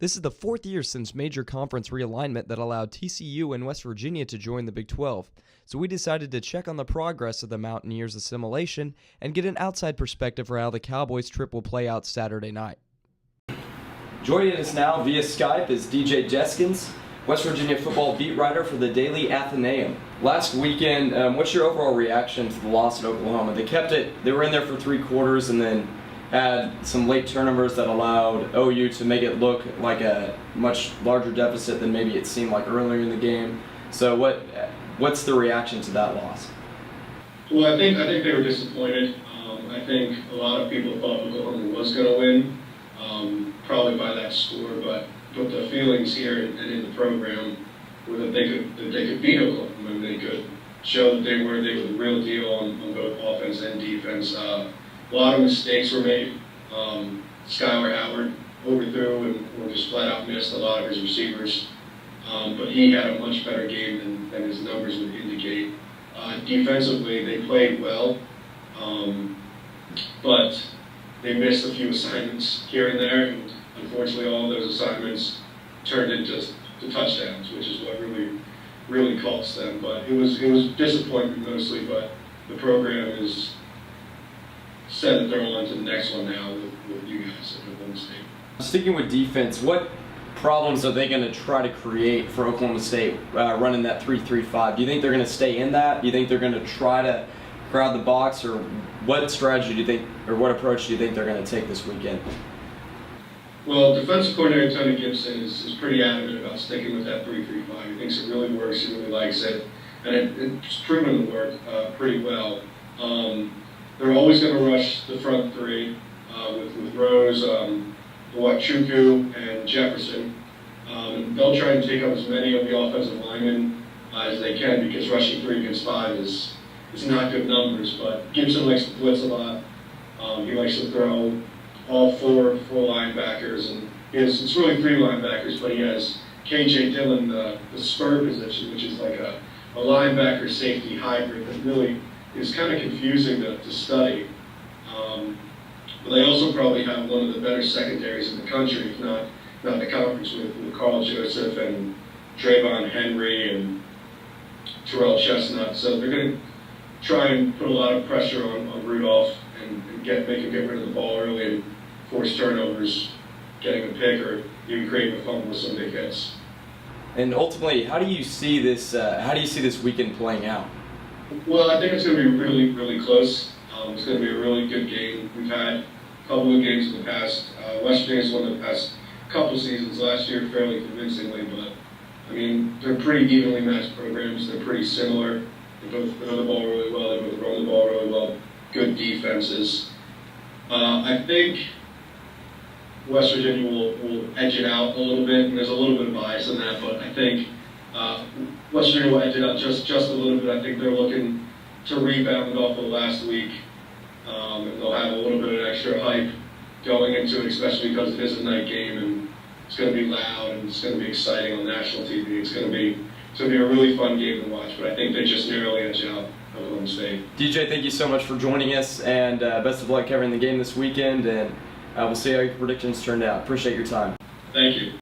This is the fourth year since major conference realignment that allowed TCU and West Virginia to join the Big 12. So we decided to check on the progress of the Mountaineers' assimilation and get an outside perspective for how the Cowboys' trip will play out Saturday night. Joining us now via Skype is DJ Deskins, West Virginia football beat writer for the Daily Athenaeum. Last weekend, what's your overall reaction to the loss at Oklahoma? They were in there for 3 quarters and then had some late turnovers that allowed OU to make it look like a much larger deficit than maybe it seemed like earlier in the game. So what's the reaction to that loss? Well, I think they were disappointed. I think a lot of people thought Oklahoma was going to win, probably by that score, but the feelings here and in the program were that they could beat Oklahoma and they could show that they were the real deal on both offense and defense. A lot of mistakes were made. Skylar Howard overthrew and just flat out missed a lot of his receivers. But he had a much better game than his numbers would indicate. Defensively, they played well, but they missed a few assignments here and there. And unfortunately, all of those assignments turned into touchdowns, which is what really cost them. But it was disappointment mostly, but the program is set that they're on to the next one now with you guys at Oklahoma State. Sticking with defense, what problems are they going to try to create for Oklahoma State running that 3-3-5? Do you think they're going to stay in that? Do you think they're going to try to crowd the box, or what strategy do you think, or what approach do you think they're going to take this weekend? Well, defensive coordinator Tony Gibson is pretty adamant about sticking with that 3-3-5. He thinks it really works. He really likes it, and it's proven to work pretty well. They're always going to rush the front three with Rose, Chuku, and Jefferson. They'll try and take up as many of the offensive linemen as they can, because rushing 3 against 5 is not good numbers. But Gibson likes to blitz a lot. He likes to throw all 4 linebackers, and it's really 3 linebackers, but he has KJ Dillon, the spur position, which is like a linebacker safety hybrid that really is kind of confusing to study. But they also probably have one of the better secondaries in the country, if not the conference, with Carl Joseph and Trayvon Henry and Terrell Chestnut. So they're going to try and put a lot of pressure on Rudolph and make him get rid of the ball early and force turnovers, getting a pick, or even creating a fumble with some big hits. And ultimately, how do you see this weekend playing out? Well, I think it's going to be really, really close. It's going to be a really good game. We've had a couple of games in the past. West Virginia's won the past couple of seasons last year fairly convincingly, but I mean, they're pretty evenly matched programs. They're pretty similar. They both throw the ball really well. They both run the ball really well. Good defenses. I think West Virginia will edge it out a little bit, and there's a little bit of bias in that, but I think West Virginia will edge it out just a little bit. I think they're looking to rebound off of last week, and they'll have a little bit of extra hype going into it, especially because it is a night game and it's going to be loud and it's going to be exciting on national TV. It's going to be a really fun game to watch, but I think they just narrowly edge out Oklahoma State. DJ, thank you so much for joining us, and best of luck covering the game this weekend, and we'll see how your predictions turned out. Appreciate your time. Thank you.